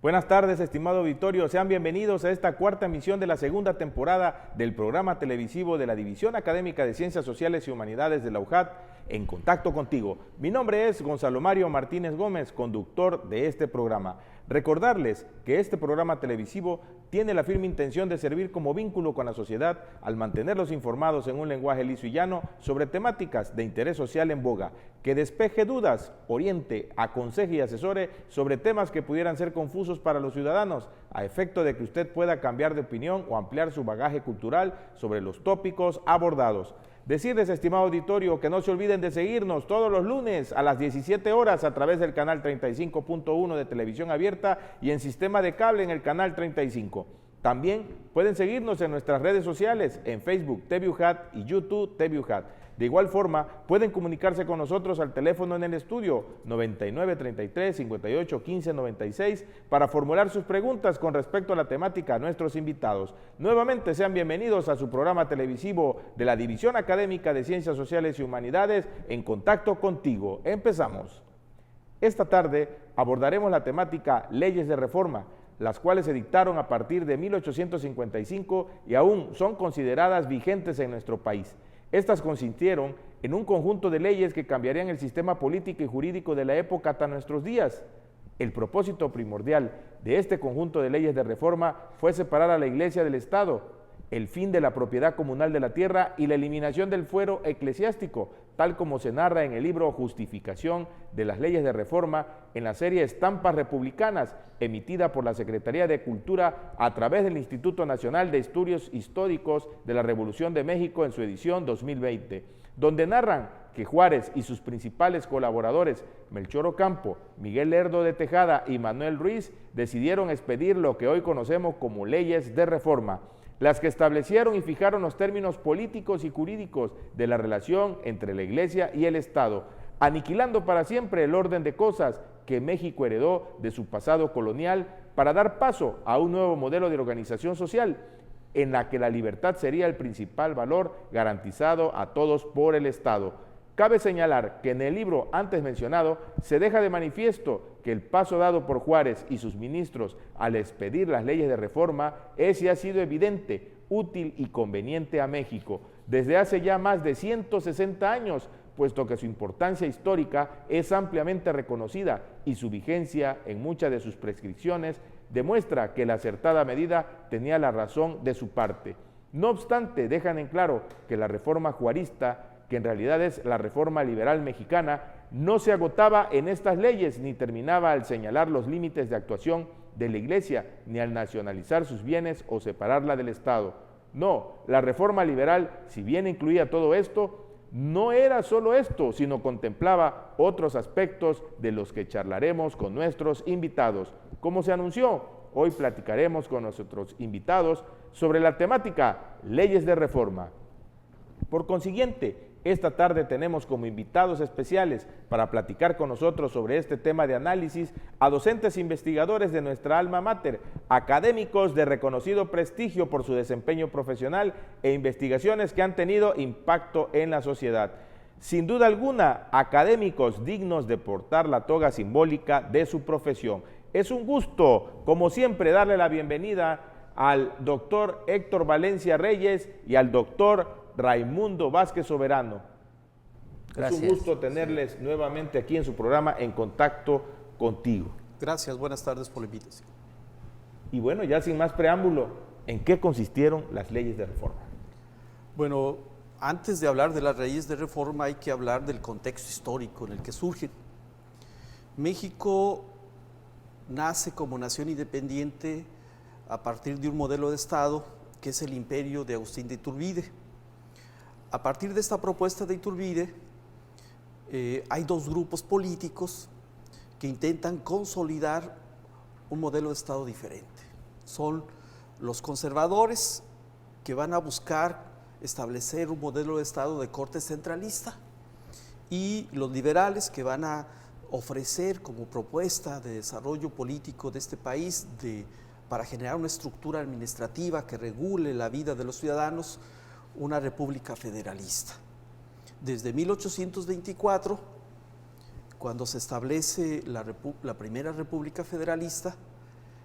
Buenas tardes, estimado auditorio. Sean bienvenidos a esta cuarta emisión de la segunda temporada del programa televisivo de la División Académica de Ciencias Sociales y Humanidades de la UJAT, En Contacto Contigo. Mi nombre es Gonzalo Mario Martínez Gómez, conductor de este programa. Recordarles que este programa televisivo tiene la firme intención de servir como vínculo con la sociedad al mantenerlos informados en un lenguaje liso y llano sobre temáticas de interés social en boga, que despeje dudas, oriente, aconseje y asesore sobre temas que pudieran ser confusos para los ciudadanos, a efecto de que usted pueda cambiar de opinión o ampliar su bagaje cultural sobre los tópicos abordados. Decirles, estimado auditorio, que no se olviden de seguirnos todos los lunes a las 17 horas a través del canal 35.1 de televisión abierta y en sistema de cable en el canal 35. También pueden seguirnos en nuestras redes sociales, en Facebook TVUJAT y YouTube TVUJAT. De igual forma, pueden comunicarse con nosotros al teléfono en el estudio 9933-581596 para formular sus preguntas con respecto a la temática a nuestros invitados. Nuevamente sean bienvenidos a su programa televisivo de la División Académica de Ciencias Sociales y Humanidades, En Contacto Contigo. Empezamos. Esta tarde abordaremos la temática Leyes de Reforma, las cuales se dictaron a partir de 1855 y aún son consideradas vigentes en nuestro país. Estas consistieron en un conjunto de leyes que cambiarían el sistema político y jurídico de la época hasta nuestros días. El propósito primordial de este conjunto de leyes de reforma fue separar a la Iglesia del Estado, el fin de la propiedad comunal de la tierra y la eliminación del fuero eclesiástico, tal como se narra en el libro Justificación de las Leyes de Reforma en la serie Estampas Republicanas, emitida por la Secretaría de Cultura a través del Instituto Nacional de Estudios Históricos de la Revolución de México en su edición 2020, donde narran que Juárez y sus principales colaboradores, Melchor Ocampo, Miguel Lerdo de Tejada y Manuel Ruiz, decidieron expedir lo que hoy conocemos como leyes de reforma, las que establecieron y fijaron los términos políticos y jurídicos de la relación entre la Iglesia y el Estado, aniquilando para siempre el orden de cosas que México heredó de su pasado colonial para dar paso a un nuevo modelo de organización social, en la que la libertad sería el principal valor garantizado a todos por el Estado. Cabe señalar que en el libro antes mencionado se deja de manifiesto que el paso dado por Juárez y sus ministros al expedir las leyes de reforma es y ha sido evidente, útil y conveniente a México desde hace ya más de 160 años, puesto que su importancia histórica es ampliamente reconocida y su vigencia en muchas de sus prescripciones demuestra que la acertada medida tenía la razón de su parte. No obstante, dejan en claro que la reforma juarista, que en realidad es la reforma liberal mexicana, no se agotaba en estas leyes ni terminaba al señalar los límites de actuación de la Iglesia, ni al nacionalizar sus bienes o separarla del Estado. No, la reforma liberal, si bien incluía todo esto, no era solo esto, sino contemplaba otros aspectos de los que charlaremos con nuestros invitados. Como se anunció, hoy platicaremos con nuestros invitados sobre la temática Leyes de Reforma. Por consiguiente, esta tarde tenemos como invitados especiales para platicar con nosotros sobre este tema de análisis a docentes investigadores de nuestra alma mater, académicos de reconocido prestigio por su desempeño profesional e investigaciones que han tenido impacto en la sociedad. Sin duda alguna, académicos dignos de portar la toga simbólica de su profesión. Es un gusto, como siempre, darle la bienvenida al doctor Héctor Valencia Reyes y al doctor Raimundo Vázquez Soberano. Gracias. Es un gusto tenerles nuevamente aquí en su programa En Contacto Contigo. Gracias, buenas tardes por la invitación. Y bueno, ya sin más preámbulo, ¿en qué consistieron las leyes de reforma? Bueno, antes de hablar de las leyes de reforma hay que hablar del contexto histórico en el que surgen. México nace como nación independiente a partir de un modelo de Estado que es el imperio de Agustín de Iturbide. A partir de esta propuesta de Iturbide, hay dos grupos políticos que intentan consolidar un modelo de Estado diferente. Son los conservadores, que van a buscar establecer un modelo de Estado de corte centralista, y los liberales, que van a ofrecer como propuesta de desarrollo político de este país para generar una estructura administrativa que regule la vida de los ciudadanos, una república federalista. Desde 1824, cuando se establece la primera república federalista,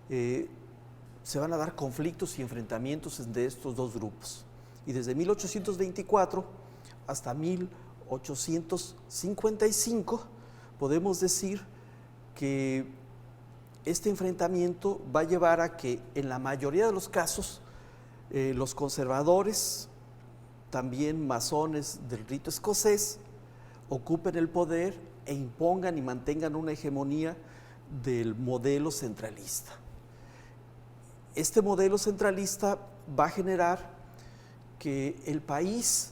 se van a dar conflictos y enfrentamientos entre estos dos grupos. Y desde 1824 hasta 1855 podemos decir que este enfrentamiento va a llevar a que en la mayoría de los casos los conservadores, también masones del rito escocés, ocupen el poder e impongan y mantengan una hegemonía del modelo centralista. Este modelo centralista va a generar que el país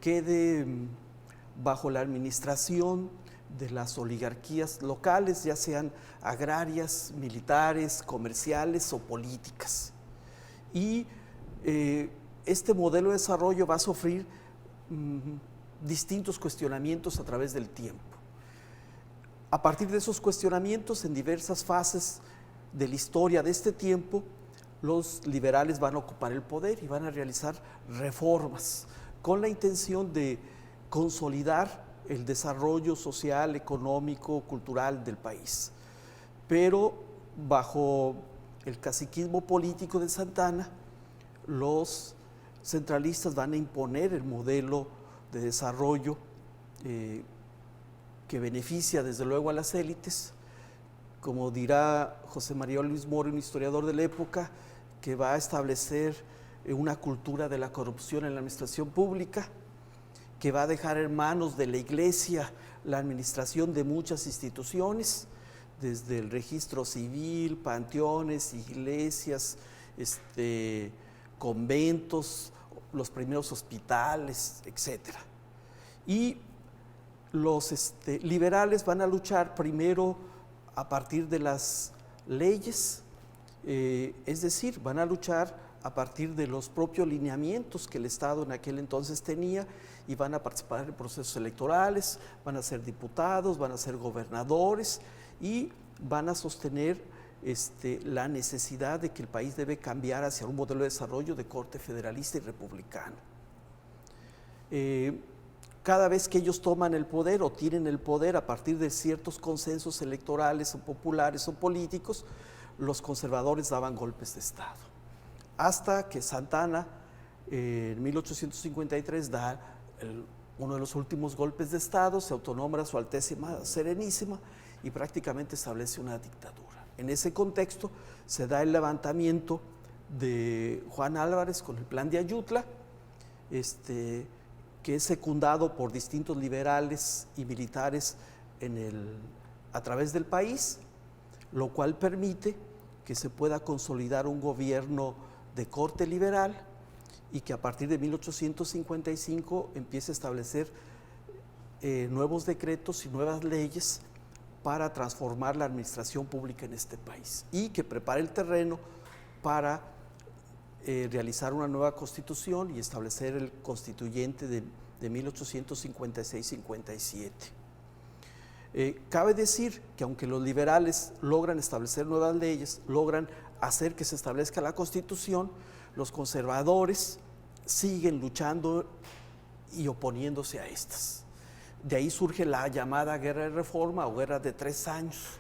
quede bajo la administración de las oligarquías locales, ya sean agrarias, militares, comerciales o políticas. Y este modelo de desarrollo va a sufrir distintos cuestionamientos a través del tiempo. A partir de esos cuestionamientos, en diversas fases de la historia de este tiempo, los liberales van a ocupar el poder y van a realizar reformas con la intención de consolidar el desarrollo social, económico, cultural del país. Pero bajo el caciquismo político de Santa Anna, los centralistas van a imponer el modelo de desarrollo que beneficia desde luego a las élites, como dirá José María Luis Moro, un historiador de la época, que va a establecer una cultura de la corrupción en la administración pública, que va a dejar en manos de la Iglesia la administración de muchas instituciones, desde el registro civil, panteones, iglesias, conventos, los primeros hospitales, etc. Y los liberales van a luchar primero a partir de las leyes, es decir, van a luchar a partir de los propios lineamientos que el Estado en aquel entonces tenía, y van a participar en procesos electorales, van a ser diputados, van a ser gobernadores y van a sostener la necesidad de que el país debe cambiar hacia un modelo de desarrollo de corte federalista y republicano. Cada vez que ellos toman el poder o tienen el poder a partir de ciertos consensos electorales o populares o políticos, los conservadores daban golpes de Estado. Hasta que Santa Anna en 1853 da uno de los últimos golpes de Estado, se autonombra Su Alteza Serenísima y prácticamente establece una dictadura. En ese contexto se da el levantamiento de Juan Álvarez con el Plan de Ayutla, que es secundado por distintos liberales y militares a través del país, lo cual permite que se pueda consolidar un gobierno de corte liberal y que a partir de 1855 empiece a establecer nuevos decretos y nuevas leyes para transformar la administración pública en este país y que prepare el terreno para realizar una nueva constitución y establecer el constituyente de 1856-57. Cabe decir que aunque los liberales logran establecer nuevas leyes, logran hacer que se establezca la Constitución, los conservadores siguen luchando y oponiéndose a estas. De ahí surge la llamada Guerra de Reforma o Guerra de 3 años,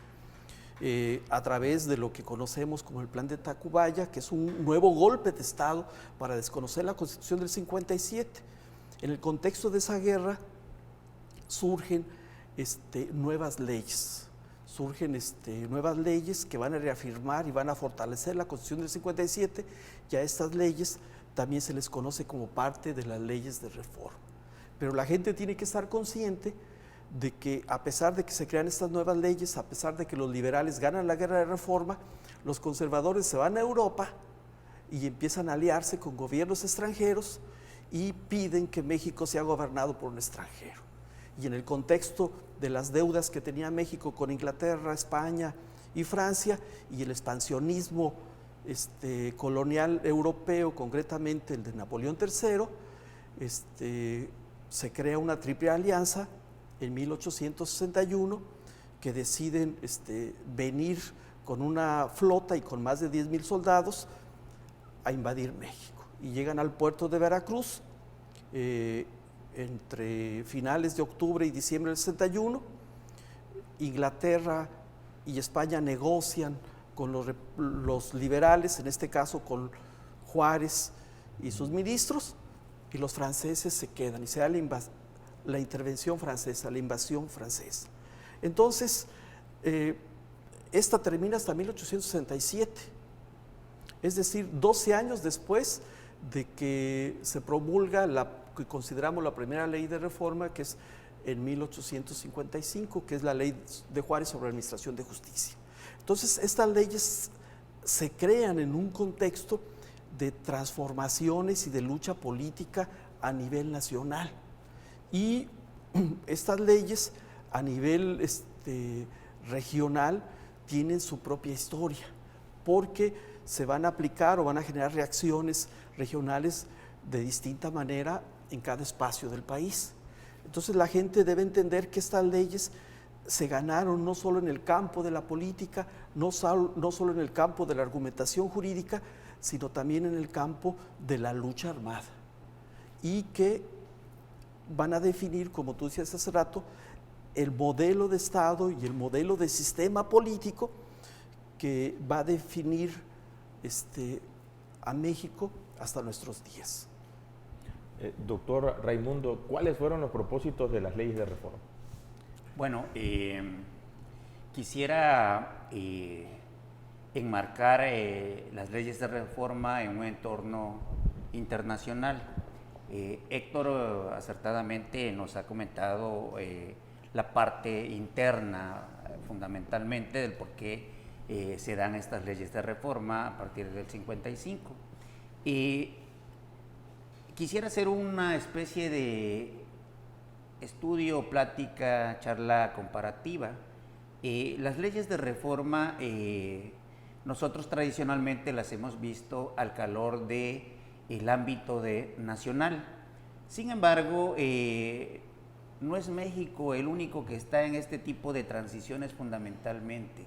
a través de lo que conocemos como el Plan de Tacubaya, que es un nuevo golpe de Estado para desconocer la Constitución del 57. En el contexto de esa guerra surgen nuevas leyes. Nuevas leyes que van a reafirmar y van a fortalecer la Constitución del 57, y a estas leyes también se les conoce como parte de las leyes de reforma. Pero la gente tiene que estar consciente de que a pesar de que se crean estas nuevas leyes, a pesar de que los liberales ganan la guerra de reforma, los conservadores se van a Europa y empiezan a aliarse con gobiernos extranjeros y piden que México sea gobernado por un extranjero. Y en el contexto de las deudas que tenía México con Inglaterra, España y Francia, y el expansionismo colonial europeo, concretamente el de Napoleón III, se crea una triple alianza en 1861 que deciden venir con una flota y con más de 10,000 soldados a invadir México. Y llegan al puerto de Veracruz entre finales de octubre y diciembre del 61. Inglaterra y España negocian con los liberales, en este caso con Juárez y sus ministros, y los franceses se quedan y se da la intervención francesa, la invasión francesa. Entonces, esta termina hasta 1867, es decir, 12 años después de que se promulga la que consideramos la primera ley de reforma, que es en 1855, que es la ley de Juárez sobre administración de justicia. Entonces, estas leyes se crean en un contexto de transformaciones y de lucha política a nivel nacional. Y estas leyes a nivel regional tienen su propia historia, porque se van a aplicar o van a generar reacciones regionales de distinta manera en cada espacio del país. Entonces la gente debe entender que estas leyes se ganaron no solo en el campo de la política, no solo en el campo de la argumentación jurídica, sino también en el campo de la lucha armada, y que van a definir, como tú decías hace rato, el modelo de Estado y el modelo de sistema político que va a definir a México hasta nuestros días. Doctor Raimundo, ¿cuáles fueron los propósitos de las leyes de reforma? Bueno, quisiera enmarcar las leyes de reforma en un entorno internacional. Héctor acertadamente nos ha comentado la parte interna, fundamentalmente, del por qué se dan estas leyes de reforma a partir del 55. Quisiera hacer una especie de estudio, plática, charla comparativa. Las leyes de reforma nosotros tradicionalmente las hemos visto al calor del ámbito nacional. Sin embargo, no es México el único que está en este tipo de transiciones fundamentalmente.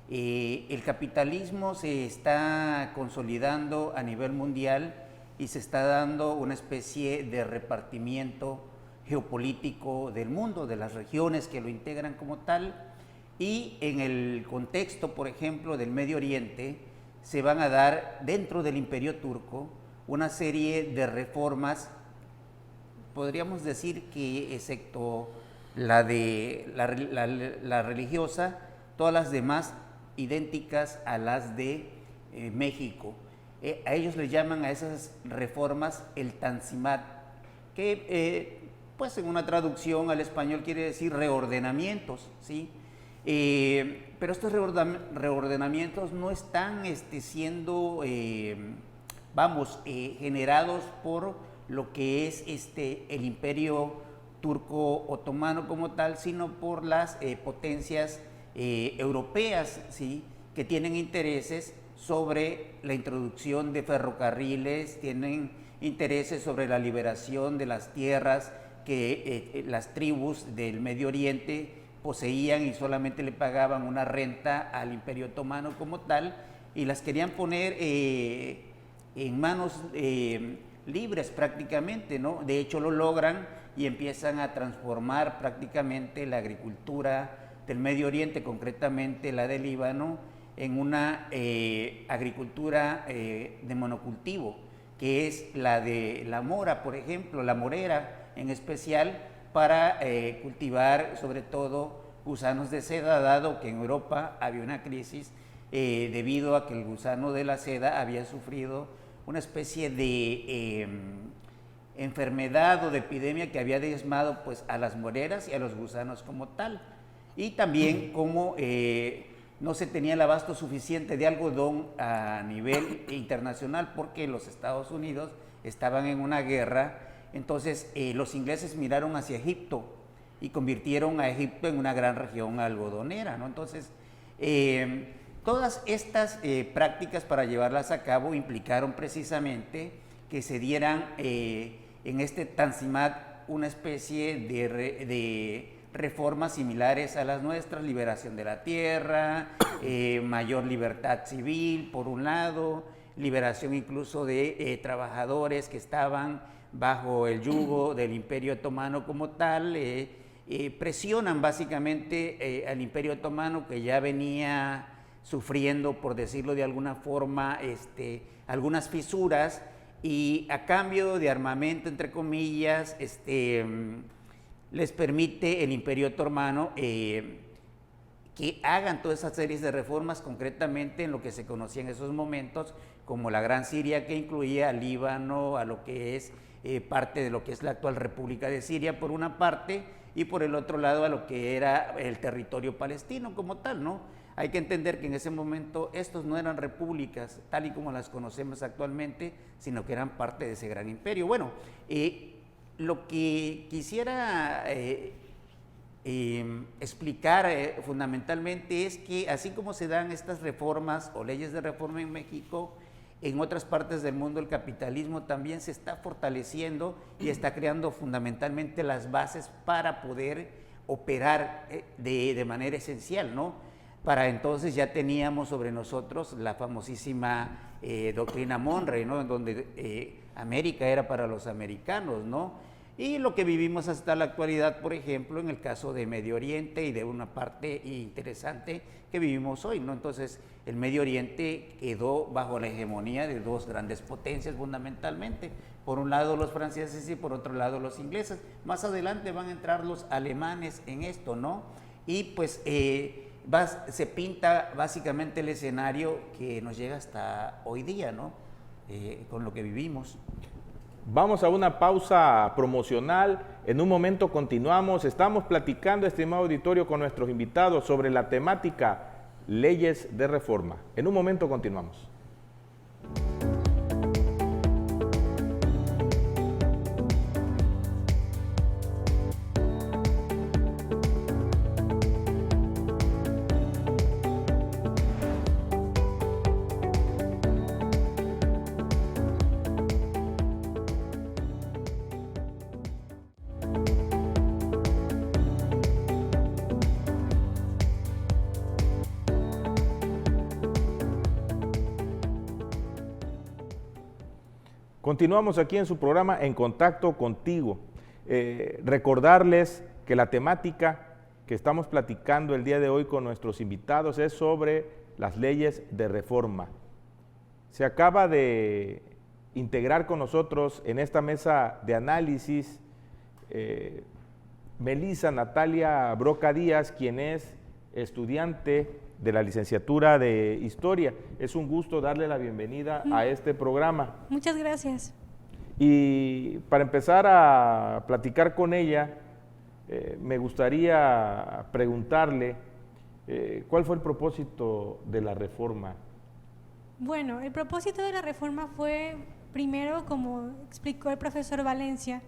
El capitalismo se está consolidando a nivel mundial y se está dando una especie de repartimiento geopolítico del mundo, de las regiones que lo integran como tal, y en el contexto, por ejemplo, del Medio Oriente, se van a dar dentro del Imperio Turco una serie de reformas, podríamos decir que excepto la de la religiosa, todas las demás idénticas a las de México. A ellos le llaman a esas reformas el Tanzimat, que pues en una traducción al español quiere decir reordenamientos, ¿sí? Pero estos reordenamientos no están siendo, generados por lo que es el imperio turco otomano como tal, sino por las potencias europeas, ¿sí? Que tienen intereses sobre la introducción de ferrocarriles, tienen intereses sobre la liberación de las tierras que las tribus del Medio Oriente poseían y solamente le pagaban una renta al Imperio Otomano como tal, y las querían poner en manos libres prácticamente, ¿no? De hecho lo logran y empiezan a transformar prácticamente la agricultura del Medio Oriente, concretamente la del Líbano, en una agricultura de monocultivo, que es la de la mora, por ejemplo, la morera en especial, para cultivar sobre todo gusanos de seda, dado que en Europa había una crisis debido a que el gusano de la seda había sufrido una especie de enfermedad o de epidemia que había diezmado pues a las moreras y a los gusanos como tal, y también como no se tenía el abasto suficiente de algodón a nivel internacional porque los Estados Unidos estaban en una guerra. Entonces los ingleses miraron hacia Egipto y convirtieron a Egipto en una gran región algodonera, ¿no? Entonces todas estas prácticas para llevarlas a cabo implicaron precisamente que se dieran en este Tanzimat una especie de reformas similares a las nuestras: liberación de la tierra, mayor libertad civil por un lado, liberación incluso de trabajadores que estaban bajo el yugo del Imperio Otomano como tal. Presionan básicamente al Imperio Otomano, que ya venía sufriendo, por decirlo de alguna forma, algunas fisuras, y a cambio de armamento, entre comillas, les permite el Imperio Otomano que hagan todas esas series de reformas, concretamente en lo que se conocía en esos momentos como la Gran Siria, que incluía al Líbano, a lo que es parte de lo que es la actual República de Siria por una parte, y por el otro lado a lo que era el territorio palestino como tal, ¿no? Hay que entender que en ese momento estos no eran repúblicas tal y como las conocemos actualmente, sino que eran parte de ese gran imperio. Bueno, lo que quisiera explicar fundamentalmente es que así como se dan estas reformas o leyes de reforma en México, en otras partes del mundo el capitalismo también se está fortaleciendo y está creando fundamentalmente las bases para poder operar de manera esencial, ¿no? Para entonces ya teníamos sobre nosotros la famosísima doctrina Monroe, ¿no? En donde América era para los americanos, ¿no? Y lo que vivimos hasta la actualidad, por ejemplo, en el caso de Medio Oriente y de una parte interesante que vivimos hoy, ¿no? Entonces, el Medio Oriente quedó bajo la hegemonía de dos grandes potencias fundamentalmente. Por un lado los franceses y por otro lado los ingleses. Más adelante van a entrar los alemanes en esto, ¿no? Y pues se pinta básicamente el escenario que nos llega hasta hoy día, ¿no? Con lo que vivimos. Vamos a una pausa promocional. En un momento continuamos. Estamos platicando, estimado auditorio, con nuestros invitados sobre la temática leyes de reforma. En un momento continuamos. Continuamos aquí en su programa En Contacto Contigo. Recordarles que la temática que estamos platicando el día de hoy con nuestros invitados es sobre las leyes de reforma. Se acaba de integrar con nosotros en esta mesa de análisis Melissa Natalia Broca Díaz, quien es estudiante de la licenciatura de Historia. Es un gusto darle la bienvenida a este programa. Muchas gracias. Y para empezar a platicar con ella, me gustaría preguntarle ¿cuál fue el propósito de la reforma? Bueno, el propósito de la reforma fue, primero, como explicó el profesor Valencia,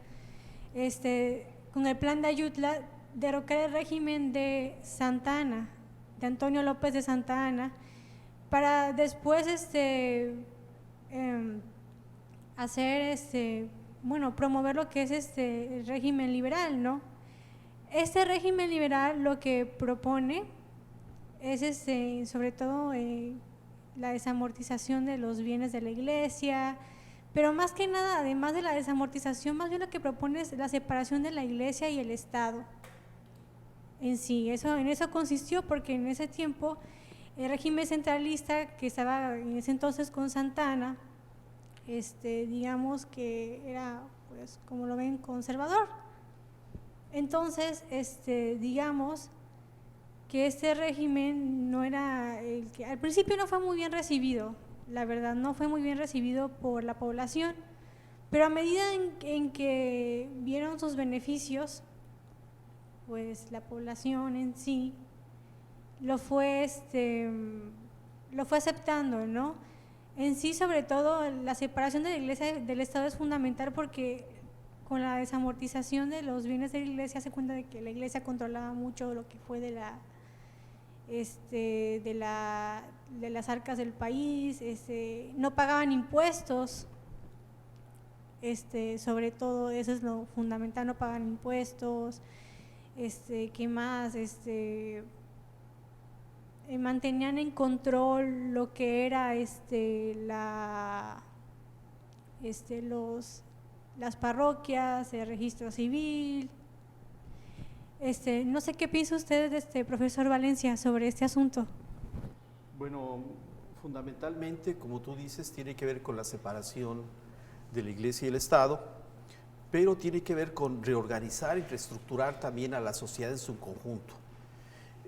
con el plan de Ayutla, derrocar el régimen de Santa Anna, de Antonio López de Santa Anna, para después hacer promover lo que es el régimen liberal, ¿no? Este régimen liberal lo que propone es sobre todo la desamortización de los bienes de la iglesia, pero más que nada, además de la desamortización, más bien lo que propone es la separación de la iglesia y el Estado en sí. En eso consistió, porque en ese tiempo el régimen centralista que estaba en ese entonces con Santa Anna, digamos que era, pues, como lo ven, conservador. Entonces, digamos que este régimen no era el que al principio no fue muy bien recibido, la verdad, no fue muy bien recibido por la población, pero a medida en que vieron sus beneficios, pues la población en sí lo fue aceptando, ¿no? En sí, sobre todo, la separación de la iglesia del Estado es fundamental, porque con la desamortización de los bienes de la iglesia se cuenta de que la iglesia controlaba mucho lo que fue de las arcas del país, no pagaban impuestos, sobre todo eso es lo fundamental, no pagaban impuestos, ¿qué más? Mantenían en control lo que era las parroquias, el registro civil. No sé qué piensa usted, profesor Valencia, sobre este asunto. Bueno, fundamentalmente, como tú dices, tiene que ver con la separación de la Iglesia y el Estado, pero tiene que ver con reorganizar y reestructurar también a la sociedad en su conjunto,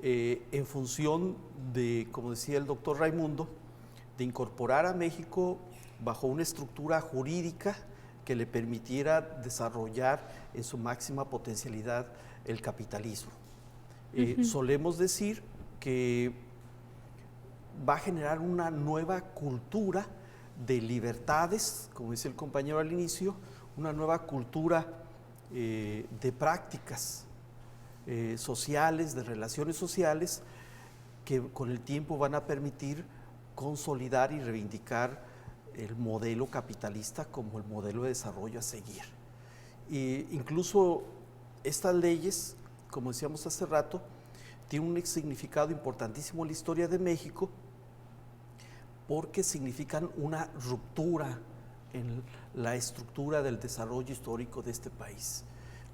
en función de, como decía el doctor Raimundo, de incorporar a México bajo una estructura jurídica que le permitiera desarrollar en su máxima potencialidad el capitalismo. Solemos decir que va a generar una nueva cultura de libertades, como dice el compañero al inicio, una nueva cultura de prácticas sociales, de relaciones sociales, que con el tiempo van a permitir consolidar y reivindicar el modelo capitalista como el modelo de desarrollo a seguir. Incluso estas leyes, como decíamos hace rato, tienen un significado importantísimo en la historia de México, porque significan una ruptura en la estructura del desarrollo histórico de este país.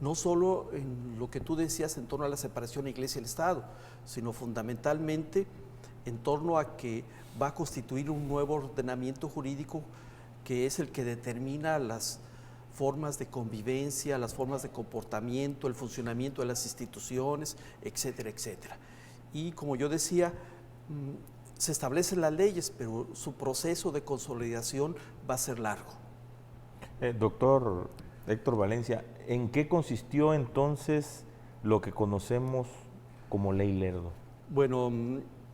No solo en lo que tú decías en torno a la separación de Iglesia y el Estado, sino fundamentalmente en torno a que va a constituir un nuevo ordenamiento jurídico que es el que determina las formas de convivencia, las formas de comportamiento, el funcionamiento de las instituciones, etcétera, etcétera. Y como yo decía, se establecen las leyes, pero su proceso de consolidación va a ser largo. Doctor Héctor Valencia, ¿en qué consistió entonces lo que conocemos como Ley Lerdo? Bueno,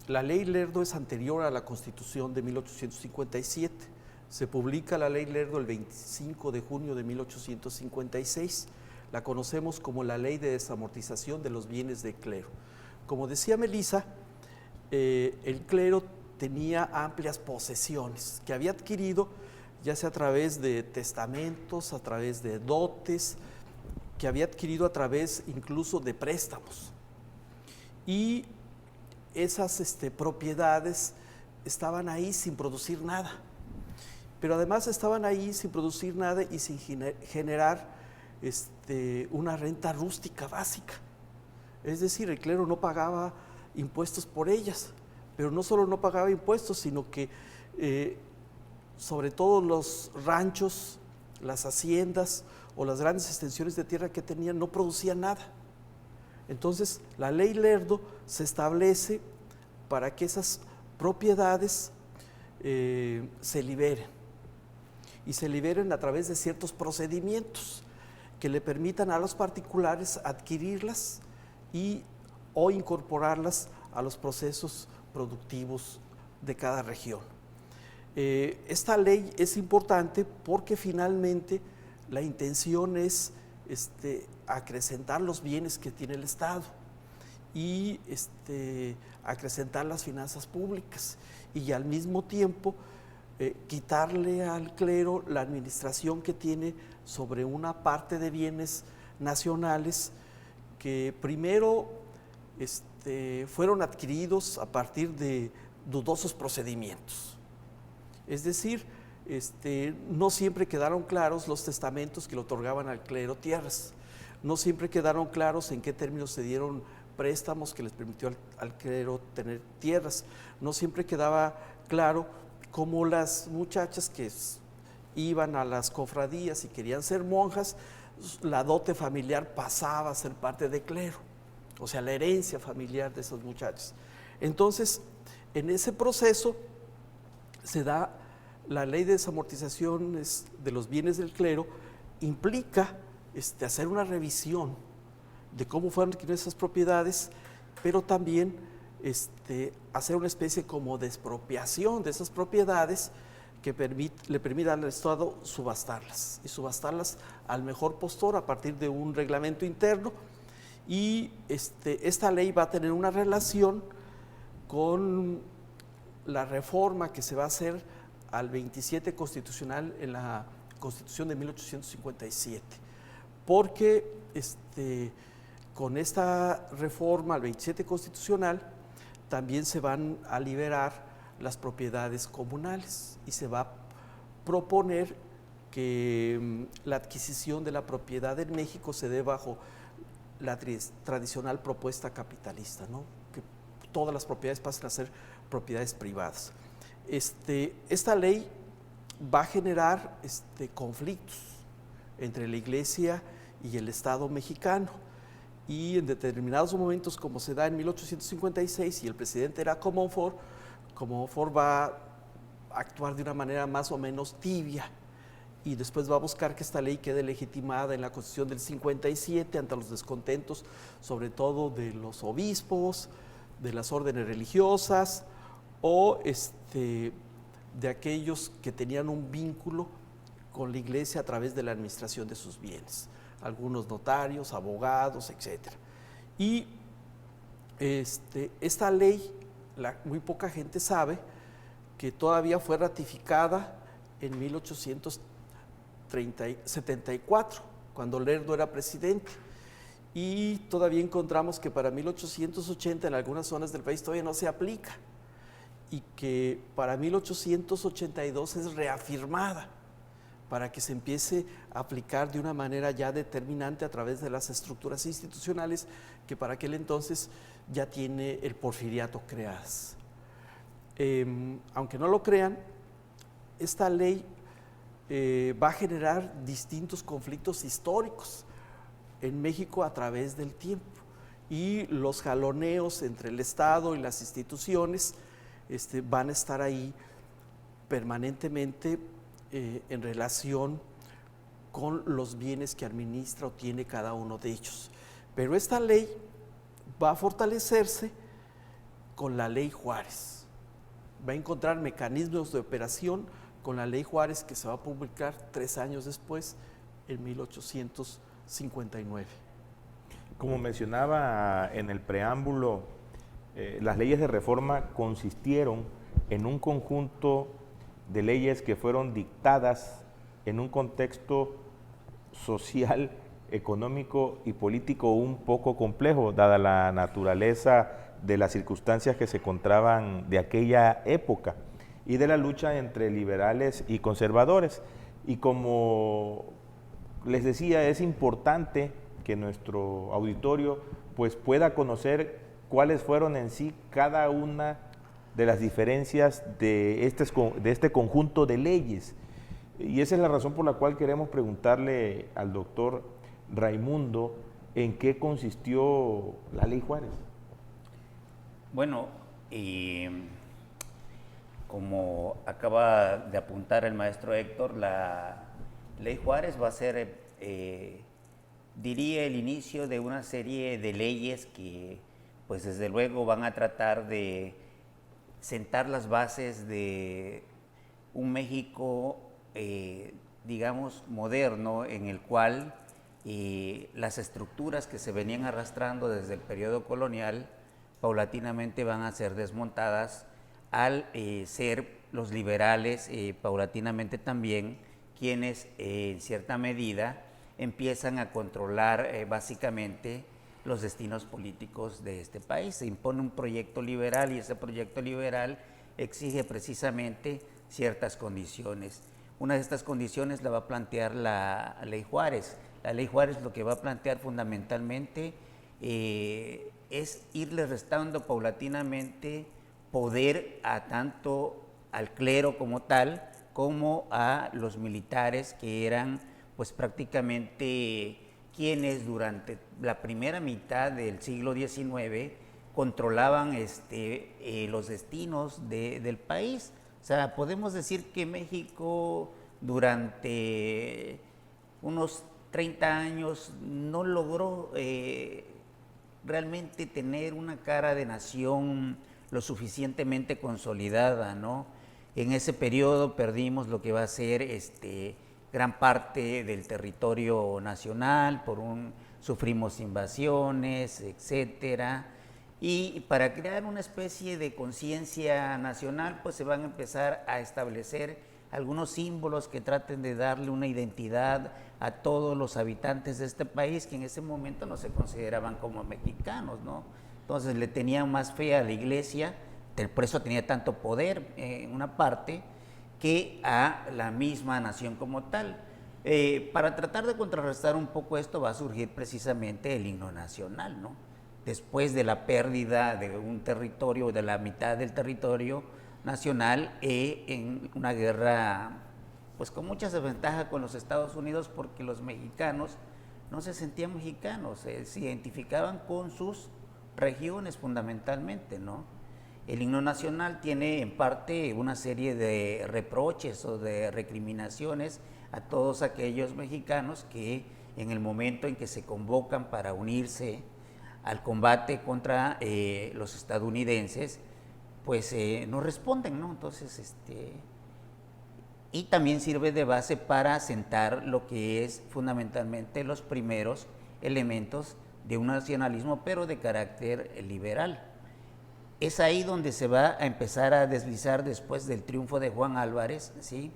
la Ley Lerdo es anterior a la Constitución de 1857. Se publica la Ley Lerdo el 25 de junio de 1856. La conocemos como la Ley de Desamortización de los Bienes del Clero. Como decía Melissa, el clero tenía amplias posesiones que había adquirido ya sea a través de testamentos, a través de dotes, que había adquirido a través incluso de préstamos. Y esas propiedades estaban ahí sin producir nada, pero además estaban ahí sin producir nada y sin generar una renta rústica básica. Es decir, el clero no pagaba impuestos por ellas, pero no solo no pagaba impuestos, sino que sobre todo los ranchos, las haciendas o las grandes extensiones de tierra que tenían no producían nada. Entonces la Ley Lerdo se establece para que esas propiedades se liberen, y se liberen a través de ciertos procedimientos que le permitan a los particulares adquirirlas o incorporarlas a los procesos productivos de cada región. Esta ley es importante porque finalmente la intención es acrecentar los bienes que tiene el Estado y acrecentar las finanzas públicas, y al mismo tiempo quitarle al clero la administración que tiene sobre una parte de bienes nacionales que primero fueron adquiridos a partir de dudosos procedimientos. Es decir, no siempre quedaron claros los testamentos que le otorgaban al clero tierras, no siempre quedaron claros en qué términos se dieron préstamos que les permitió al clero tener tierras, no siempre quedaba claro cómo las muchachas que iban a las cofradías y querían ser monjas, la dote familiar pasaba a ser parte del clero, o sea, la herencia familiar de esas muchachas. Entonces, en ese proceso se da la Ley de Desamortización de los Bienes del Clero, implica hacer una revisión de cómo fueron adquiridas esas propiedades, pero también hacer una especie como de expropiación de esas propiedades que le permita al Estado subastarlas, y subastarlas al mejor postor a partir de un reglamento interno. Y esta ley va a tener una relación con la reforma que se va a hacer al 27 constitucional en la Constitución de 1857, porque con esta reforma al 27 constitucional también se van a liberar las propiedades comunales y se va a proponer que la adquisición de la propiedad en México se dé bajo la tradicional propuesta capitalista, ¿no? Que todas las propiedades pasen a ser propiedades privadas. Esta ley va a generar conflictos entre la Iglesia y el Estado mexicano, y en determinados momentos, como se da en 1856 y el presidente era Comonfort va a actuar de una manera más o menos tibia, y después va a buscar que esta ley quede legitimada en la Constitución del 57 ante los descontentos, sobre todo de los obispos, de las órdenes religiosas o de aquellos que tenían un vínculo con la Iglesia a través de la administración de sus bienes, algunos notarios, abogados, etc. Y esta ley, muy poca gente sabe que todavía fue ratificada en 1874, cuando Lerdo era presidente, y todavía encontramos que para 1880 en algunas zonas del país todavía no se aplica, y que para 1882 es reafirmada para que se empiece a aplicar de una manera ya determinante a través de las estructuras institucionales que para aquel entonces ya tiene el porfiriato creadas. Aunque no lo crean, esta ley va a generar distintos conflictos históricos en México a través del tiempo, y los jaloneos entre el Estado y las instituciones van a estar ahí permanentemente en relación con los bienes que administra o tiene cada uno de ellos. Pero esta ley va a fortalecerse con la Ley Juárez, va a encontrar mecanismos de operación con la Ley Juárez, que se va a publicar 3 años después, en 1859. Como mencionaba en el preámbulo, las leyes de reforma consistieron en un conjunto de leyes que fueron dictadas en un contexto social, económico y político un poco complejo, dada la naturaleza de las circunstancias que se encontraban de aquella época y de la lucha entre liberales y conservadores. Y como les decía, es importante que nuestro auditorio pues pueda conocer cuáles fueron en sí cada una de las diferencias de este conjunto de leyes. Y esa es la razón por la cual queremos preguntarle al doctor Raimundo en qué consistió la Ley Juárez. Bueno, como acaba de apuntar el maestro Héctor, la Ley Juárez va a ser, diría, el inicio de una serie de leyes que, pues desde luego, van a tratar de sentar las bases de un México, digamos, moderno, en el cual las estructuras que se venían arrastrando desde el periodo colonial paulatinamente van a ser desmontadas al ser los liberales paulatinamente también quienes en cierta medida empiezan a controlar básicamente los destinos políticos de este país. Se impone un proyecto liberal y ese proyecto liberal exige precisamente ciertas condiciones. Una de estas condiciones la va a plantear la Ley Juárez. La Ley Juárez lo que va a plantear fundamentalmente es irle restando paulatinamente poder a tanto al clero como tal, como a los militares, que eran pues prácticamente quienes durante la primera mitad del siglo XIX controlaban los destinos del país. O sea, podemos decir que México durante unos 30 años no logró realmente tener una cara de nación lo suficientemente consolidada, ¿no? En ese periodo perdimos lo que va a ser gran parte del territorio nacional, sufrimos invasiones, etcétera, y para crear una especie de conciencia nacional, pues se van a empezar a establecer algunos símbolos que traten de darle una identidad a todos los habitantes de este país, que en ese momento no se consideraban como mexicanos, ¿no? Entonces le tenían más fe a la Iglesia, por eso tenía tanto poder en una parte, que a la misma nación como tal. Para tratar de contrarrestar un poco esto va a surgir precisamente el himno nacional, ¿no? después de la pérdida de un territorio, de la mitad del territorio nacional, en una guerra pues con muchas desventajas con los Estados Unidos, porque los mexicanos no se sentían mexicanos, se identificaban con sus regiones fundamentalmente, ¿no? El himno nacional tiene en parte una serie de reproches o de recriminaciones a todos aquellos mexicanos que en el momento en que se convocan para unirse al combate contra los estadounidenses, pues no responden, ¿no? Entonces, y también sirve de base para sentar lo que es fundamentalmente los primeros elementos de un nacionalismo, pero de carácter liberal. Es ahí donde se va a empezar a deslizar, después del triunfo de Juan Álvarez, ¿sí?,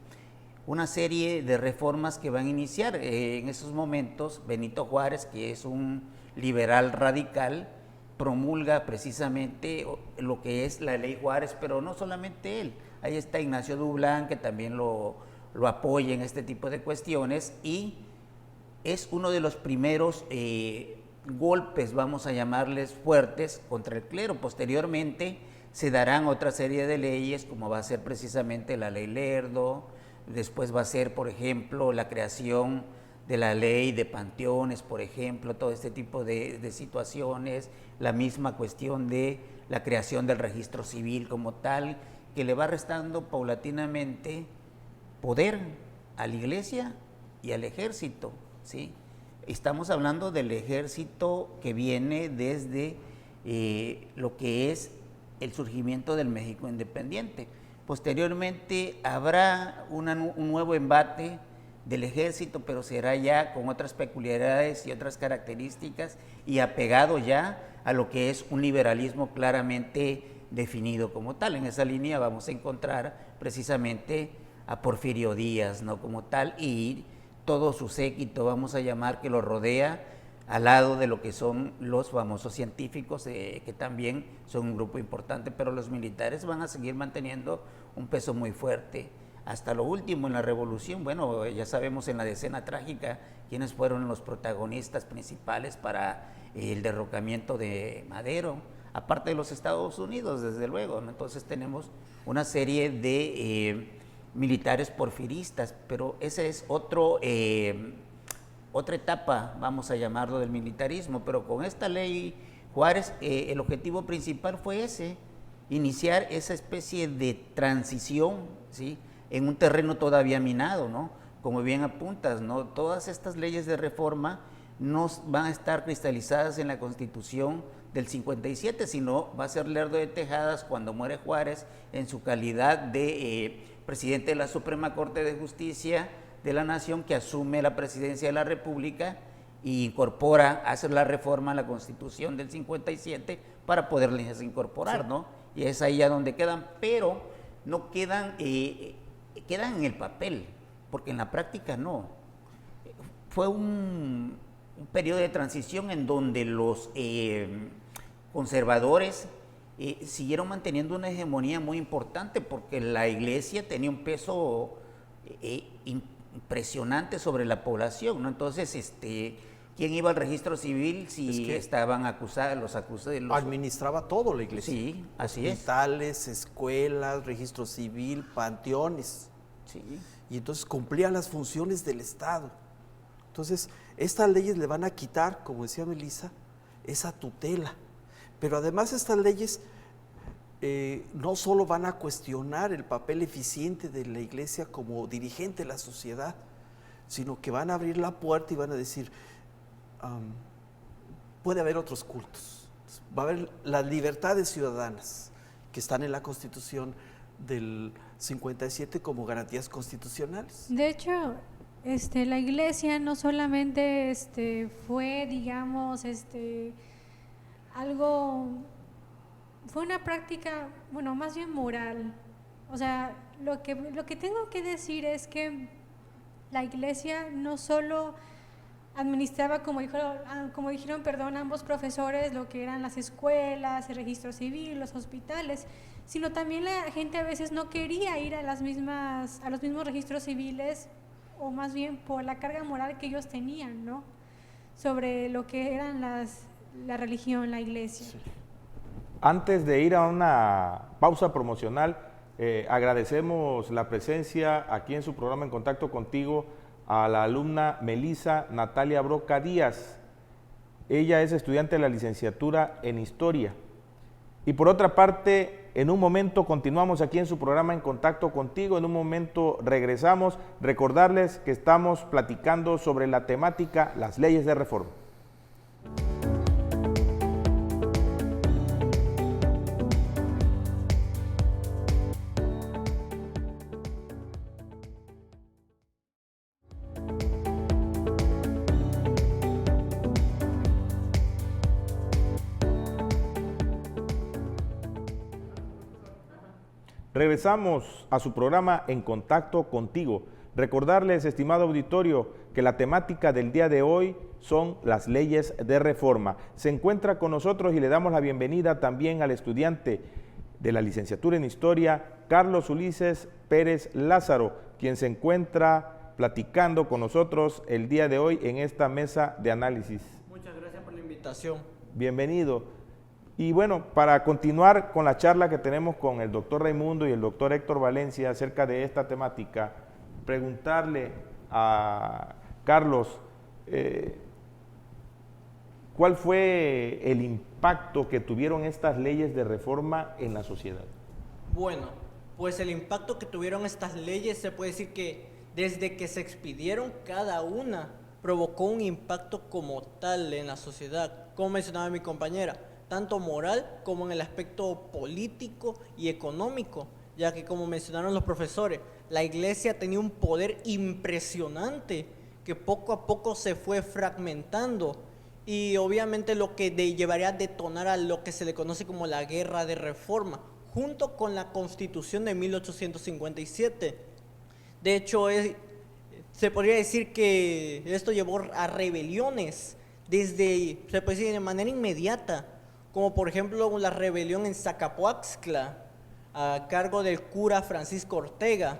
una serie de reformas que van a iniciar. En esos momentos, Benito Juárez, que es un liberal radical, promulga precisamente lo que es la Ley Juárez, pero no solamente él. Ahí está Ignacio Dublán, que también lo apoya en este tipo de cuestiones, y es uno de los primeros golpes, vamos a llamarles fuertes, contra el clero. Posteriormente se darán otra serie de leyes, como va a ser precisamente la Ley Lerdo, después va a ser, por ejemplo, la creación de la ley de panteones, por ejemplo, todo este tipo de situaciones, la misma cuestión de la creación del registro civil como tal, que le va restando paulatinamente poder a la iglesia y al ejército, ¿sí? Estamos hablando del ejército que viene desde lo que es el surgimiento del México independiente. Posteriormente habrá un nuevo embate del ejército, pero será ya con otras peculiaridades y otras características, y apegado ya a lo que es un liberalismo claramente definido como tal. En esa línea vamos a encontrar precisamente a Porfirio Díaz, ¿no?, como tal, y todo su séquito, vamos a llamar, que lo rodea, al lado de lo que son los famosos científicos, que también son un grupo importante, pero los militares van a seguir manteniendo un peso muy fuerte. Hasta lo último, en la revolución, bueno, ya sabemos en la decena trágica quiénes fueron los protagonistas principales para el derrocamiento de Madero, aparte de los Estados Unidos, desde luego, ¿no? Entonces tenemos una serie de militares porfiristas, pero ese es otra etapa, vamos a llamarlo, del militarismo. Pero con esta ley Juárez, el objetivo principal fue ese, iniciar esa especie de transición, ¿sí?, en un terreno todavía minado, ¿no? Como bien apuntas, ¿no?, todas estas leyes de reforma no van a estar cristalizadas en la Constitución del 57, sino va a ser Lerdo de Tejadas, cuando muere Juárez, en su calidad de presidente de la Suprema Corte de Justicia de la Nación, que asume la presidencia de la República y incorpora, hace la reforma a la Constitución del 57 para poderles incorporar, sí, ¿no? Y es ahí a donde quedan, pero no quedan, quedan en el papel, porque en la práctica no. Fue un periodo de transición en donde los conservadores siguieron manteniendo una hegemonía muy importante, porque la iglesia tenía un peso impresionante sobre la población, ¿no? Entonces, ¿quién iba al registro civil si es que estaban acusados, los acusados? Administraba todo la iglesia. Sí, así es. Hospitales, escuelas, registro civil, panteones. Sí. Y entonces cumplía las funciones del Estado. Entonces, estas leyes le van a quitar, como decía Melissa, esa tutela. Pero además estas leyes no solo van a cuestionar el papel eficiente de la iglesia como dirigente de la sociedad, sino que van a abrir la puerta y van a decir, puede haber otros cultos, va a haber las libertades ciudadanas que están en la Constitución del 57 como garantías constitucionales. De hecho, la iglesia no solamente fue, digamos, algo, fue una práctica, bueno, más bien moral. O sea, lo que tengo que decir es que la iglesia no solo administraba, como dijeron, ambos profesores, lo que eran las escuelas, el registro civil, los hospitales, sino también la gente a veces no quería ir a los mismos registros civiles, o más bien por la carga moral que ellos tenían, ¿no?, sobre lo que eran la religión, la iglesia. Sí. Antes de ir a una pausa promocional, agradecemos la presencia aquí en su programa En Contacto Contigo a la alumna Melissa Natalia Broca Díaz. Ella es estudiante de la licenciatura en Historia. Y por otra parte, en un momento continuamos aquí en su programa En Contacto Contigo, en un momento regresamos. Recordarles que estamos platicando sobre la temática las leyes de reforma. Regresamos a su programa En Contacto Contigo. Recordarles, estimado auditorio, que la temática del día de hoy son las leyes de reforma. Se encuentra con nosotros y le damos la bienvenida también al estudiante de la licenciatura en Historia, Carlos Ulises Pérez Lázaro, quien se encuentra platicando con nosotros el día de hoy en esta mesa de análisis. Muchas gracias por la invitación. Bienvenido. Y bueno, para continuar con la charla que tenemos con el doctor Raimundo y el doctor Héctor Valencia acerca de esta temática, preguntarle a Carlos, ¿cuál fue el impacto que tuvieron estas leyes de reforma en la sociedad? Bueno, pues el impacto que tuvieron estas leyes se puede decir que desde que se expidieron cada una provocó un impacto como tal en la sociedad, como mencionaba mi compañera, tanto moral como en el aspecto político y económico, ya que como mencionaron los profesores, la iglesia tenía un poder impresionante que poco a poco se fue fragmentando y obviamente lo que llevaría a detonar a lo que se le conoce como la Guerra de Reforma, junto con la Constitución de 1857. De hecho, se podría decir que esto llevó a rebeliones se puede decir de manera inmediata, como por ejemplo la rebelión en Zacapoaxtla, a cargo del cura Francisco Ortega.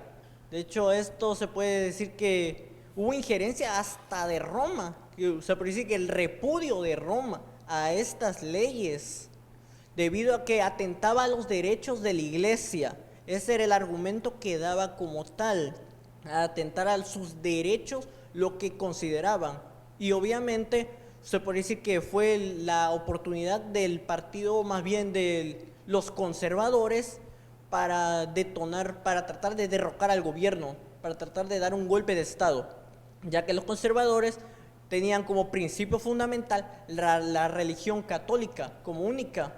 De hecho, esto se puede decir que hubo injerencia hasta de Roma, se puede decir que el repudio de Roma a estas leyes, debido a que atentaba a los derechos de la iglesia. Ese era el argumento que daba como tal, a atentar a sus derechos, lo que consideraban. Y obviamente se puede decir que fue la oportunidad del partido, más bien de los conservadores, para detonar, para tratar de derrocar al gobierno, para tratar de dar un golpe de Estado, ya que los conservadores tenían como principio fundamental la religión católica como única.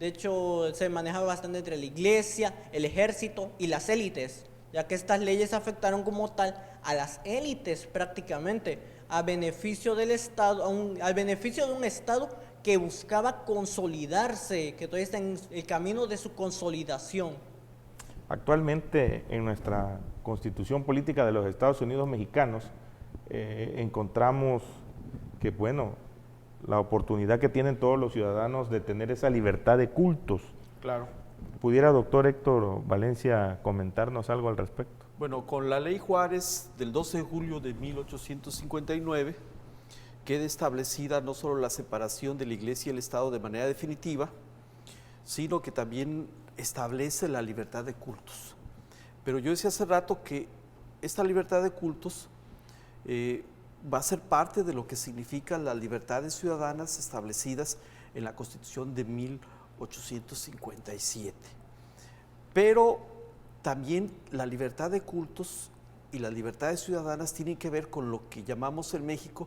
De hecho, se manejaba bastante entre la iglesia, el ejército y las élites, ya que estas leyes afectaron como tal a las élites prácticamente, a beneficio del Estado, al beneficio de un Estado que buscaba consolidarse, que todavía está en el camino de su consolidación. Actualmente en nuestra Constitución Política de los Estados Unidos Mexicanos encontramos que, bueno, la oportunidad que tienen todos los ciudadanos de tener esa libertad de cultos. Claro. ¿Pudiera, doctor Héctor Valencia, comentarnos algo al respecto? Bueno, con la Ley Juárez del 12 de julio de 1859 queda establecida no solo la separación de la Iglesia y el Estado de manera definitiva, sino que también establece la libertad de cultos. Pero yo decía hace rato que esta libertad de cultos va a ser parte de lo que significan las libertades ciudadanas establecidas en la Constitución de 1857. Pero también la libertad de cultos y las libertades ciudadanas tienen que ver con lo que llamamos en México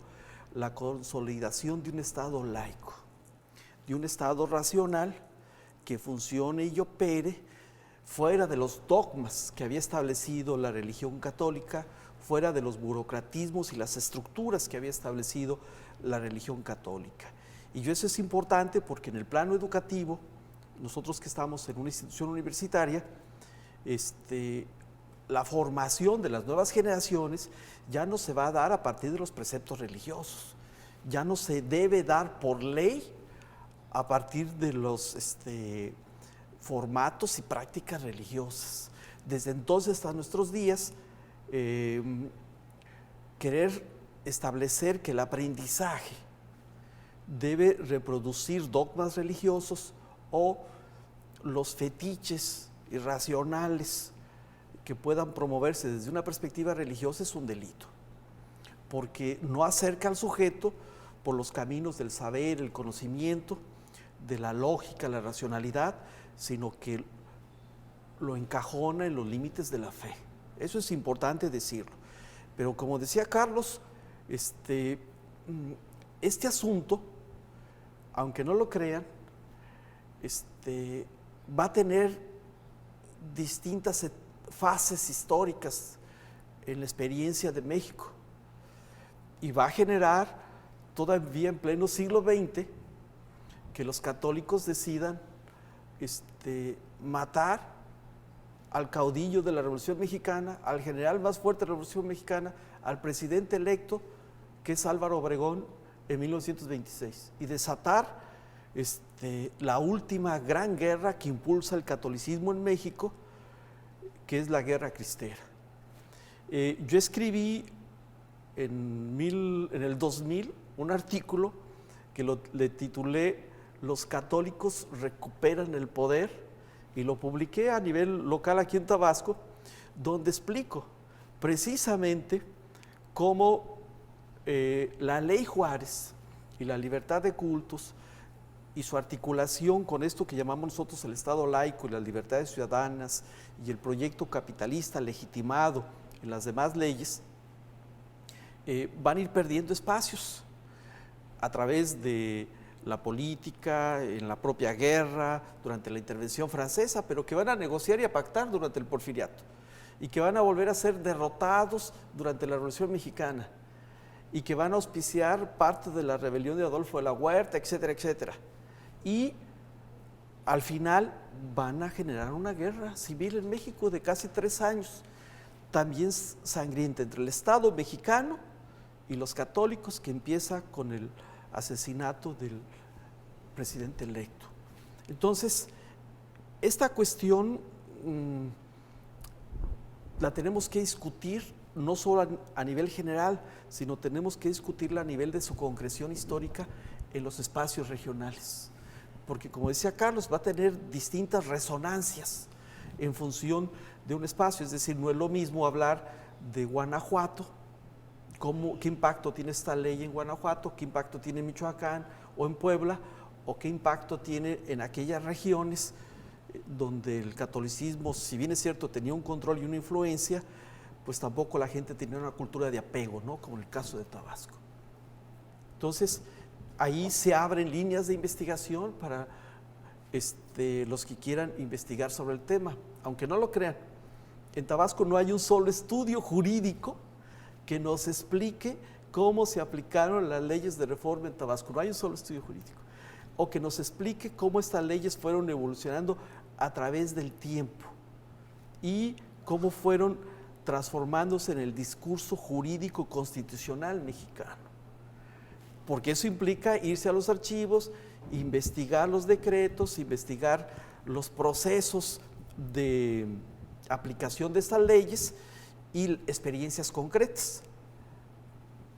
la consolidación de un Estado laico, de un Estado racional que funcione y opere fuera de los dogmas que había establecido la religión católica, fuera de los burocratismos y las estructuras que había establecido la religión católica. Y eso es importante porque en el plano educativo, nosotros que estamos en una institución universitaria, la formación de las nuevas generaciones ya no se va a dar a partir de los preceptos religiosos, ya no se debe dar por ley a partir de los formatos y prácticas religiosas. Desde entonces hasta nuestros días, querer establecer que el aprendizaje debe reproducir dogmas religiosos o los fetiches irracionales que puedan promoverse desde una perspectiva religiosa es un delito, porque no acerca al sujeto por los caminos del saber, el conocimiento, de la lógica, la racionalidad, sino que lo encajona en los límites de la fe. Eso es importante decirlo. Pero como decía Carlos, este asunto, aunque no lo crean, va a tener distintas fases históricas en la experiencia de México y va a generar todavía en pleno siglo XX que los católicos decidan matar al caudillo de la Revolución Mexicana, al general más fuerte de la Revolución Mexicana, al presidente electo, que es Álvaro Obregón, en 1926, y desatar la última gran guerra que impulsa el catolicismo en México, que es la Guerra Cristera. Yo escribí en el 2000 un artículo que le titulé "Los católicos recuperan el poder", y lo publiqué a nivel local aquí en Tabasco, donde explico precisamente cómo la ley Juárez y la libertad de cultos y su articulación con esto que llamamos nosotros el Estado laico y las libertades ciudadanas y el proyecto capitalista legitimado en las demás leyes, van a ir perdiendo espacios a través de la política, en la propia guerra, durante la intervención francesa, pero que van a negociar y a pactar durante el Porfiriato, y que van a volver a ser derrotados durante la Revolución Mexicana, y que van a auspiciar parte de la rebelión de Adolfo de la Huerta, etcétera, etcétera. Y al final van a generar una guerra civil en México de casi 3 años, también sangrienta, entre el Estado mexicano y los católicos, que empieza con el asesinato del presidente electo. Entonces, esta cuestión la tenemos que discutir no solo a nivel general, sino tenemos que discutirla a nivel de su concreción histórica en los espacios regionales. Porque, como decía Carlos, va a tener distintas resonancias en función de un espacio. Es decir, no es lo mismo hablar de Guanajuato, qué impacto tiene esta ley en Guanajuato, qué impacto tiene en Michoacán o en Puebla, o qué impacto tiene en aquellas regiones donde el catolicismo, si bien es cierto, tenía un control y una influencia, pues tampoco la gente tenía una cultura de apego, ¿no? Como en el caso de Tabasco. Entonces, ahí se abren líneas de investigación para los que quieran investigar sobre el tema, aunque no lo crean. En Tabasco no hay un solo estudio jurídico que nos explique cómo se aplicaron las leyes de reforma en Tabasco. No hay un solo estudio jurídico. O que nos explique cómo estas leyes fueron evolucionando a través del tiempo y cómo fueron transformándose en el discurso jurídico constitucional mexicano. Porque eso implica irse a los archivos, investigar los decretos, investigar los procesos de aplicación de estas leyes y experiencias concretas.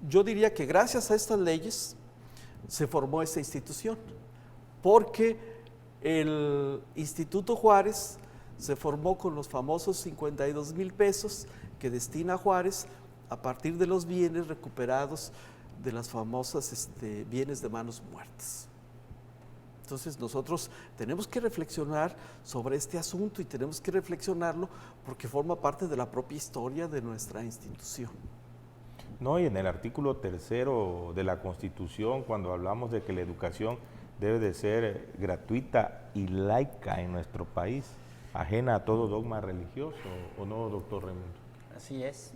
Yo diría que gracias a estas leyes se formó esta institución, porque el Instituto Juárez se formó con los famosos 52,000 pesos que destina Juárez a partir de los bienes recuperados de las famosas bienes de manos muertas. Entonces nosotros tenemos que reflexionar sobre este asunto y tenemos que reflexionarlo porque forma parte de la propia historia de nuestra institución. No, y en el artículo 3 de la Constitución, cuando hablamos de que la educación debe de ser gratuita y laica en nuestro país, ajena a todo dogma religioso, ¿o no, doctor Raimundo? Así es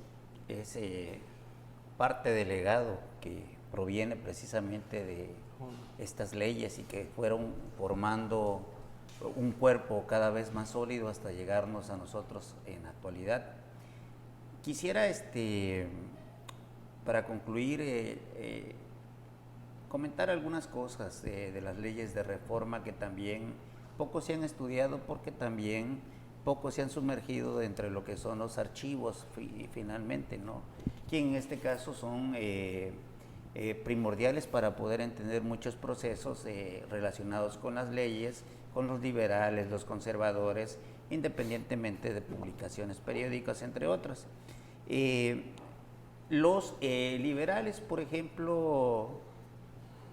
parte del legado que proviene precisamente de estas leyes y que fueron formando un cuerpo cada vez más sólido hasta llegarnos a nosotros en la actualidad. Quisiera, para concluir, comentar algunas cosas de las leyes de reforma que también poco se han estudiado porque también poco se han sumergido entre lo que son los archivos finalmente, ¿no? Que en este caso son primordiales para poder entender muchos procesos relacionados con las leyes, con los liberales, los conservadores, independientemente de publicaciones periódicas, entre otras. Los liberales, por ejemplo,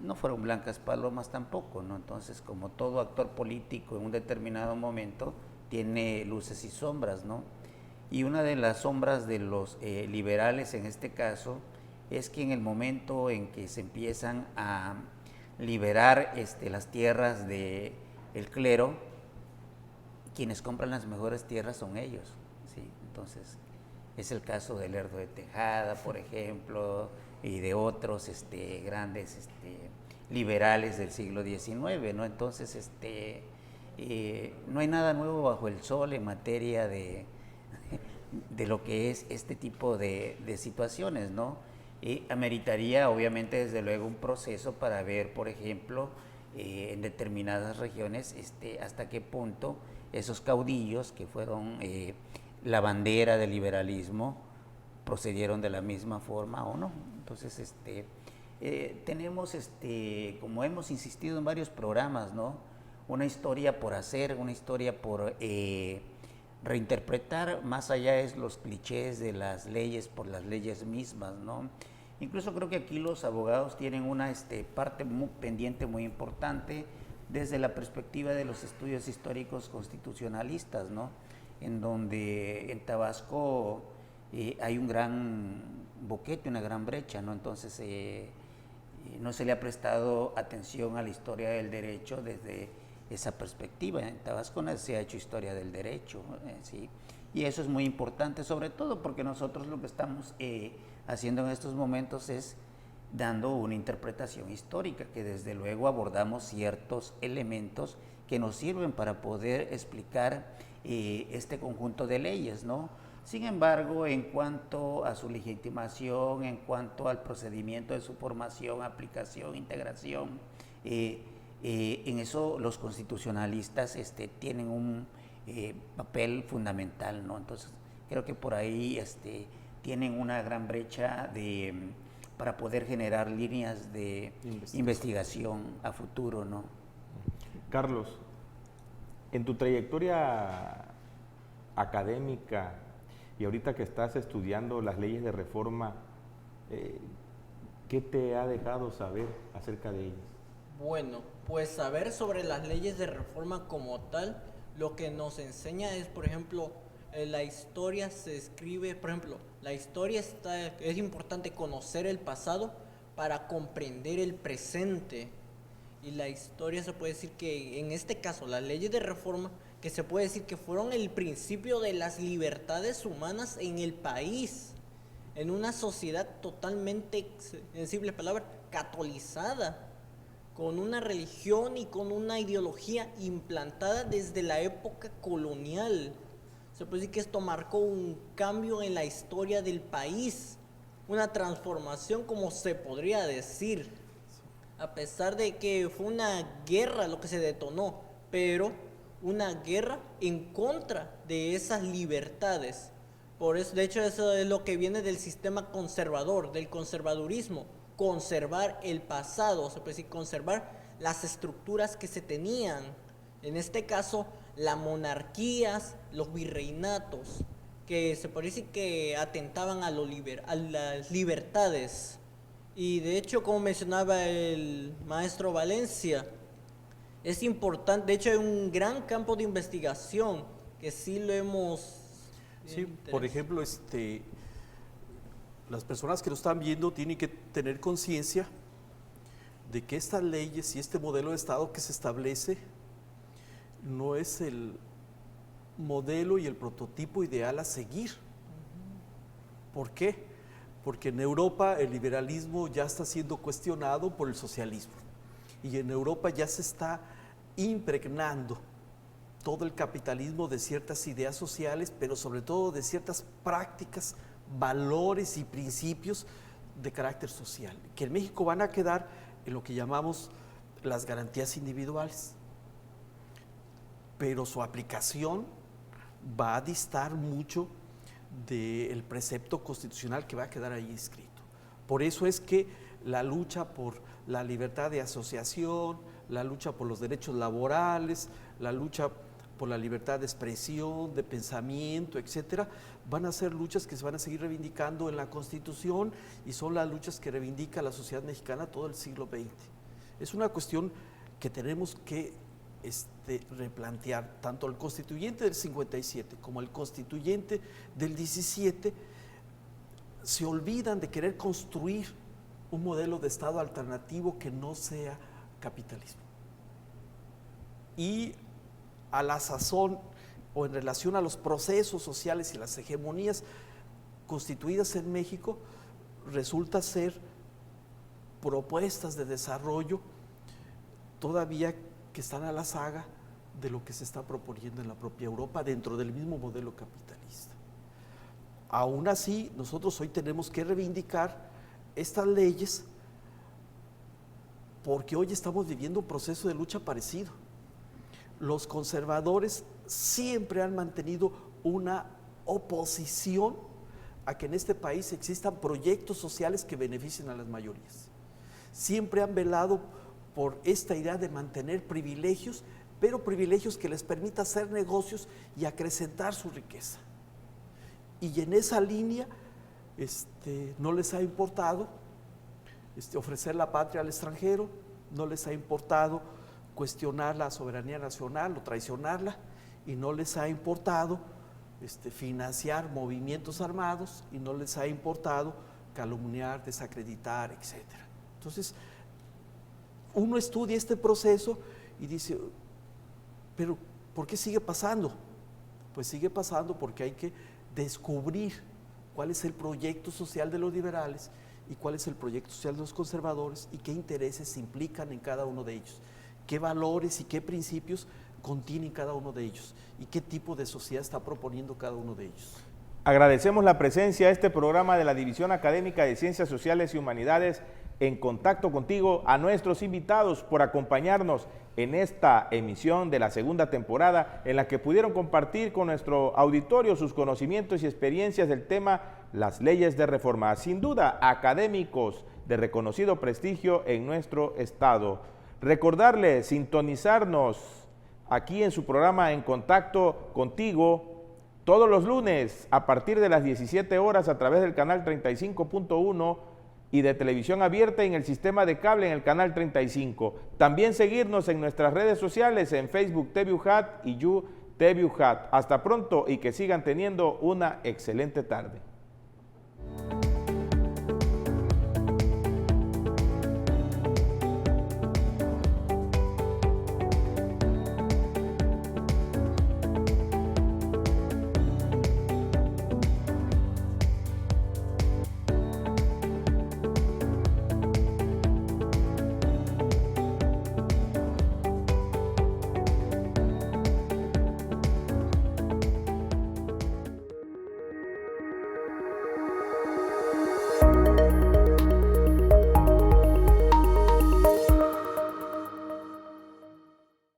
no fueron blancas palomas tampoco, ¿no? Entonces, como todo actor político en un determinado momento, tiene luces y sombras, ¿no? Y una de las sombras de los liberales en este caso es que en el momento en que se empiezan a liberar las tierras del clero, quienes compran las mejores tierras son ellos, ¿sí? Entonces, es el caso de Lerdo de Tejada, por ejemplo, y de otros grandes liberales del siglo XIX, ¿no? Entonces, no hay nada nuevo bajo el sol en materia de lo que es este tipo de situaciones, ¿no? Ameritaría, obviamente, desde luego, un proceso para ver, por ejemplo, en determinadas regiones, hasta qué punto esos caudillos que fueron la bandera del liberalismo procedieron de la misma forma o no. Entonces, tenemos, como hemos insistido en varios programas, ¿no? Una historia por hacer, una historia por reinterpretar, más allá de los clichés de las leyes por las leyes mismas, ¿no? Incluso creo que aquí los abogados tienen una parte pendiente muy importante desde la perspectiva de los estudios históricos constitucionalistas, ¿no? En donde en Tabasco hay un gran boquete, una gran brecha, ¿no? Entonces no se le ha prestado atención a la historia del derecho desde esa perspectiva. En Tabasco no se ha hecho historia del derecho, ¿sí? Y eso es muy importante, sobre todo porque nosotros lo que estamos haciendo en estos momentos es dando una interpretación histórica, que desde luego abordamos ciertos elementos que nos sirven para poder explicar este conjunto de leyes, ¿no? Sin embargo, en cuanto a su legitimación, en cuanto al procedimiento de su formación, aplicación, integración, en eso los constitucionalistas tienen un papel fundamental, ¿no? Entonces, creo que por ahí tienen una gran brecha para poder generar líneas de investigación a futuro, ¿no? Carlos, en tu trayectoria académica y ahorita que estás estudiando las leyes de reforma, ¿qué te ha dejado saber acerca de ellas? Bueno, pues saber sobre las leyes de reforma como tal, lo que nos enseña es, por ejemplo, la historia se escribe, por ejemplo, la historia es importante conocer el pasado para comprender el presente. Y la historia se puede decir que, en este caso, las leyes de reforma, que se puede decir que fueron el principio de las libertades humanas en el país, en una sociedad totalmente, en simple palabra, catolizada, con una religión y con una ideología implantada desde la época colonial. Se puede decir que esto marcó un cambio en la historia del país, una transformación, como se podría decir, a pesar de que fue una guerra lo que se detonó, pero una guerra en contra de esas libertades. Por eso, de hecho, eso es lo que viene del sistema conservador, del conservadurismo, conservar el pasado, se puede decir conservar las estructuras que se tenían, en este caso las monarquías, los virreinatos, que se puede decir que atentaban a las libertades. Y de hecho, como mencionaba el maestro Valencia, es importante, de hecho hay un gran campo de investigación que sí lo hemos... Sí, por ejemplo, las personas que lo están viendo tienen que tener conciencia de que estas leyes y este modelo de Estado que se establece no es el modelo y el prototipo ideal a seguir. ¿Por qué? Porque en Europa el liberalismo ya está siendo cuestionado por el socialismo y en Europa ya se está impregnando todo el capitalismo de ciertas ideas sociales, pero sobre todo de ciertas prácticas, valores y principios de carácter social, que en México van a quedar en lo que llamamos las garantías individuales, pero su aplicación va a distar mucho del precepto constitucional que va a quedar ahí inscrito. Por eso es que la lucha por la libertad de asociación, la lucha por los derechos laborales, la lucha por la libertad de expresión, de pensamiento, etcétera, van a ser luchas que se van a seguir reivindicando en la Constitución y son las luchas que reivindica la sociedad mexicana todo el siglo XX. Es una cuestión que tenemos que replantear. Tanto el constituyente del 57 como el constituyente del 17 se olvidan de querer construir un modelo de Estado alternativo que no sea capitalismo. Y a la sazón o en relación a los procesos sociales y las hegemonías constituidas en México, resulta ser propuestas de desarrollo todavía que están a la saga de lo que se está proponiendo en la propia Europa dentro del mismo modelo capitalista. Aún así, nosotros hoy tenemos que reivindicar estas leyes porque hoy estamos viviendo un proceso de lucha parecido. Los conservadores siempre han mantenido una oposición a que en este país existan proyectos sociales que beneficien a las mayorías. Siempre han velado por esta idea de mantener privilegios, pero privilegios que les permita hacer negocios y acrecentar su riqueza. Y en esa línea no les ha importado ofrecer la patria al extranjero, no les ha importado cuestionar la soberanía nacional o traicionarla, y no les ha importado financiar movimientos armados, y no les ha importado calumniar, desacreditar, etc. Entonces, uno estudia este proceso y dice, pero ¿por qué sigue pasando? Pues sigue pasando porque hay que descubrir cuál es el proyecto social de los liberales y cuál es el proyecto social de los conservadores y qué intereses se implican en cada uno de ellos, qué valores y qué principios contienen cada uno de ellos y qué tipo de sociedad está proponiendo cada uno de ellos. Agradecemos la presencia a este programa de la División Académica de Ciencias Sociales y Humanidades En Contacto Contigo, a nuestros invitados por acompañarnos en esta emisión de la segunda temporada en la que pudieron compartir con nuestro auditorio sus conocimientos y experiencias del tema las leyes de reforma. Sin duda, académicos de reconocido prestigio en nuestro estado. Recordarles sintonizarnos aquí en su programa En Contacto Contigo todos los lunes a partir de las 17 horas a través del canal 35.1 y de televisión abierta en el sistema de cable en el canal 35. También seguirnos en nuestras redes sociales en Facebook TVUJAT y YouTube TVUJAT. Hasta pronto y que sigan teniendo una excelente tarde.